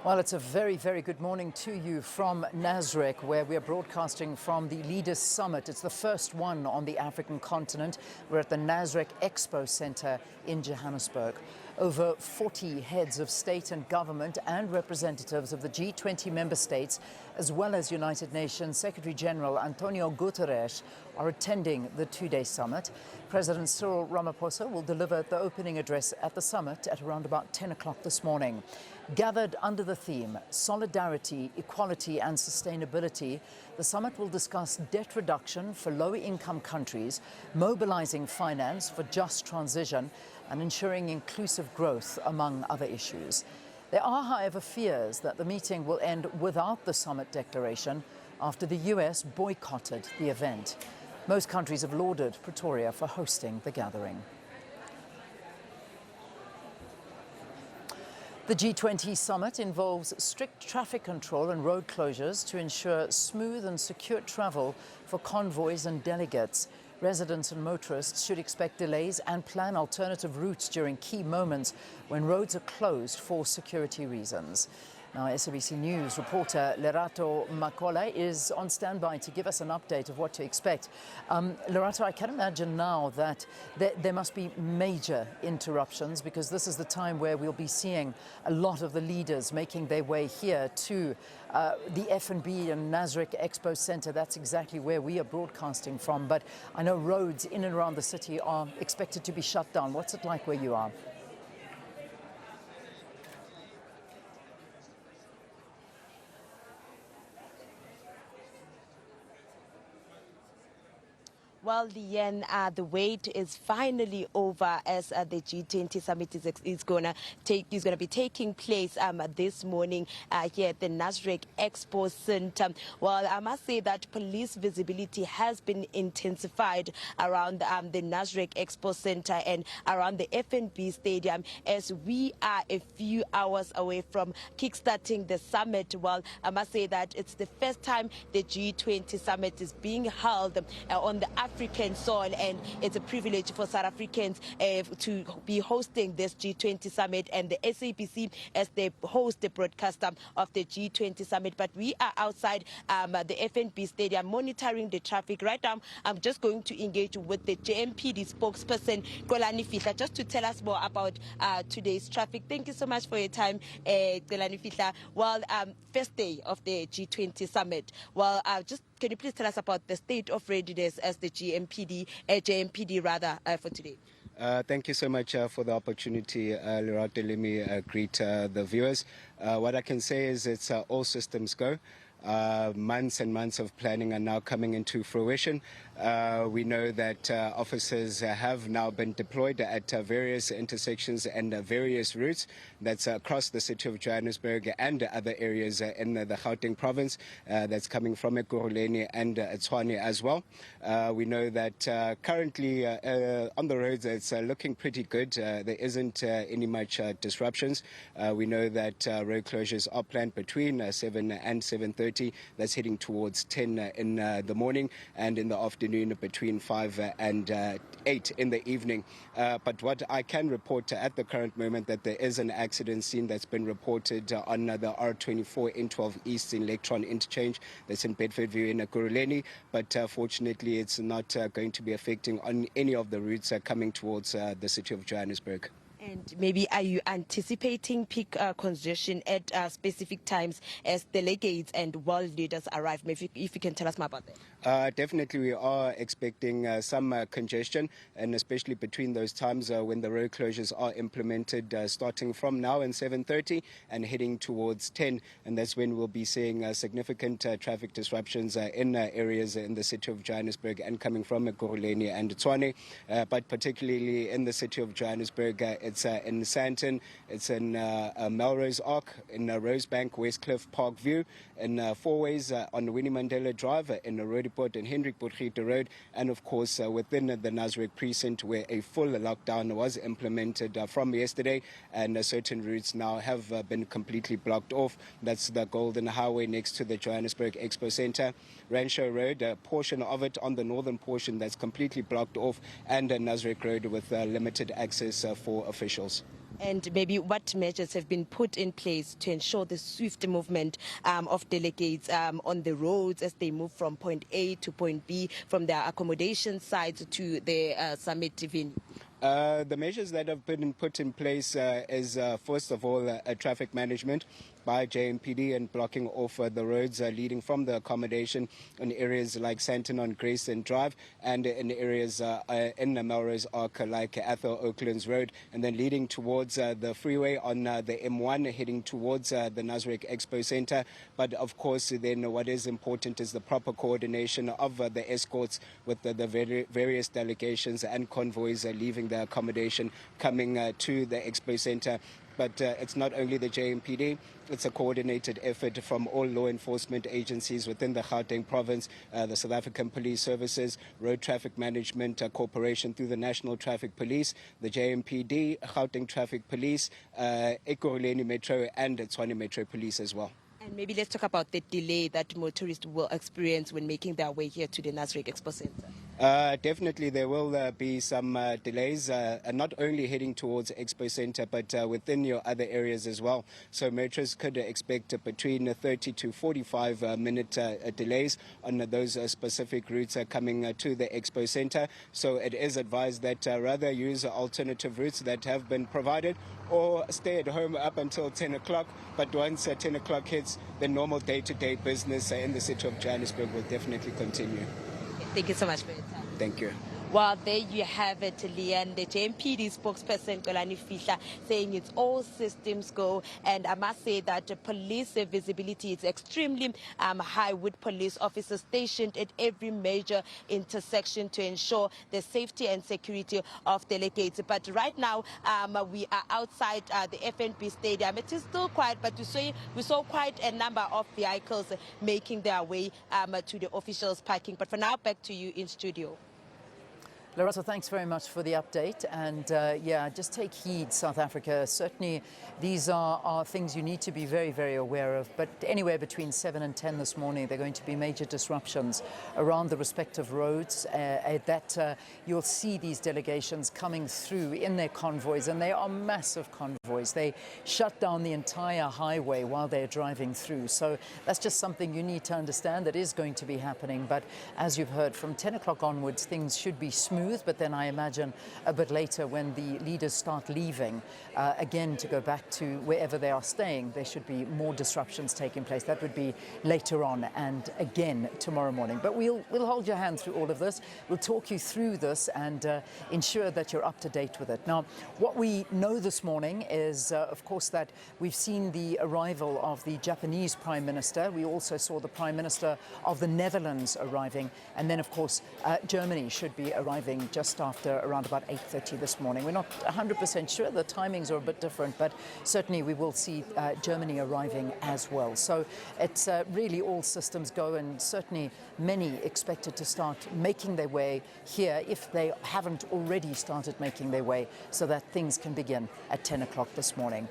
Well, it's a very, very good morning to you from Nasrec, where we are broadcasting from the Leaders Summit. It's the first one on the African continent. We're at the Nasrec Expo Center in Johannesburg. Over 40 heads of state and government and representatives of the G20 member states, as well as United Nations Secretary General Antonio Guterres, are attending the two-day summit. President Cyril Ramaphosa will deliver the opening address at the summit at around about 10 o'clock this morning. Gathered under the theme, Solidarity, Equality and Sustainability, the summit will discuss debt reduction for lower-income countries, mobilizing finance for just transition, and ensuring inclusive growth, among other issues. There are, however, fears that the meeting will end without the summit declaration after the US boycotted the event. Most countries have lauded Pretoria for hosting the gathering. The G20 Summit involves strict traffic control and road closures to ensure smooth and secure travel for convoys and delegates. Residents and motorists should expect delays and plan alternative routes during key moments when roads are closed for security reasons. Now, SABC News reporter Lerato Makola is on standby to give us an update of what to expect. Lerato, I can imagine now that there must be major interruptions, because this is the time where we'll be seeing a lot of the leaders making their way here to the F&B and Nasrec Expo Center. That's exactly where we are broadcasting from. But I know roads in and around the city are expected to be shut down. What's it like where you are? Well, Leanne, the wait is finally over as the G20 Summit is going to be taking place this morning here at the Nasrec Expo Center. Well, I must say that police visibility has been intensified around the Nasrec Expo Center and around the F&B Stadium, as we are a few hours away from kickstarting the summit. Well, I must say that it's the first time the G20 Summit is being held on the African soil, and it's a privilege for South Africans to be hosting this G20 Summit, and the SABC as the host, the broadcaster of the G20 Summit. But we are outside the FNB Stadium monitoring the traffic. Right now, I'm just going to engage with the JMPD spokesperson, Xolani Fihla, just to tell us more about today's traffic. Thank you so much for your time, Xolani Fihla. Well, first day of the G20 Summit. Well, can you please tell us about the state of readiness as the JMPD for today? Thank you so much for the opportunity, Lerato. Let me greet the viewers. What I can say is it's all systems go. Months and months of planning are now coming into fruition. We know that officers have now been deployed at various intersections and various routes that's across the city of Johannesburg and other areas in the Gauteng province that's coming from Ekurhuleni and Tshwane as well. We know that currently on the roads it's looking pretty good. There isn't any much disruptions. We know that road closures are planned between 7 and 7:30. That's heading towards 10 in the morning, and in the afternoon between 5 and 8 in the evening. But what I can report at the current moment, that there is an accident scene that's been reported on the R24 N12 East in Electron Interchange that's in Bedfordview in Ekurhuleni, but fortunately it's not going to be affecting on any of the routes coming towards the city of Johannesburg. And maybe are you anticipating peak congestion at specific times as delegates and world leaders arrive? Maybe if you can tell us more about that. Definitely we are expecting some congestion, and especially between those times when the road closures are implemented, starting from now and 7:30 and heading towards 10, and that's when we'll be seeing significant traffic disruptions in areas in the city of Johannesburg and coming from Ekurhuleni and Tshwane, but particularly in the city of Johannesburg. It's in Sandton, it's in Melrose Arc, in Rosebank, Westcliff, Parkview, in Fourways on Winnie Mandela Drive, in Roodepoort and Hendrik Potgieter Road, and of course within the Nasrec precinct, where a full lockdown was implemented from yesterday, and certain routes now have been completely blocked off. That's the Golden Highway next to the Johannesburg Expo Center, Rancho Road, a portion of it on the northern portion that's completely blocked off, and Nasrec Road with limited access for officials. And maybe what measures have been put in place to ensure the swift movement of delegates on the roads as they move from point A to point B, from their accommodation sites to the summit venue? The measures that have been put in place is, first of all, traffic management by JMPD and blocking off the roads leading from the accommodation in areas like Santon on Grayson Drive and in areas in the Melrose Arc like Athol Oaklands Road, and then leading towards the freeway on the M1 heading towards the Nasrec Expo Center. But of course, then what is important is the proper coordination of the escorts with the various delegations and convoys leaving the accommodation coming to the Expo Center. But it's not only the JMPD, it's a coordinated effort from all law enforcement agencies within the Gauteng province, the South African Police Services, Road Traffic Management Corporation through the National Traffic Police, the JMPD, Gauteng Traffic Police, Xolani Metro and Tshwane Metro Police as well. And maybe let's talk about the delay that motorists will experience when making their way here to the Nasrec Expo Center. Definitely there will be some delays, not only heading towards Expo Center, but within your other areas as well. So motorists could expect between 30 to 45 minute delays on those specific routes coming to the Expo Center. So it is advised that rather use alternative routes that have been provided or stay at home up until 10 o'clock. But once 10 o'clock hits, the normal day-to-day business in the city of Johannesburg will definitely continue. Thank you so much for your time. Thank you. Well, there you have it, Leanne, the JMPD spokesperson, Xolani Fihla, saying it's all systems go. And I must say that police visibility is extremely high, with police officers stationed at every major intersection to ensure the safety and security of delegates. But right now, we are outside the FNB Stadium. It is still quiet, but we saw quite a number of vehicles making their way to the officials' parking. But for now, back to you in studio. Lerato, thanks very much for the update. And yeah, just take heed, South Africa. Certainly, these are things you need to be very, very aware of. But anywhere between 7 and 10 this morning, there are going to be major disruptions around the respective roads that you'll see these delegations coming through in their convoys. And they are massive convoys. They shut down the entire highway while they're driving through. So that's just something you need to understand that is going to be happening. But as you've heard, from 10 o'clock onwards, things should be smooth. But then I imagine a bit later, when the leaders start leaving, again to go back to wherever they are staying, there should be more disruptions taking place. That would be later on and again tomorrow morning. But we'll hold your hand through all of this. We'll talk you through this and ensure that you're up to date with it. Now, what we know this morning is, of course, that we've seen the arrival of the Japanese Prime Minister. We also saw the Prime Minister of the Netherlands arriving. And then, of course, Germany should be arriving just after around about 8:30 this morning. We're not 100% sure. The timings are a bit different, but certainly we will see Germany arriving as well. So it's really all systems go, and certainly many expected to start making their way here if they haven't already started making their way, so that things can begin at 10 o'clock this morning.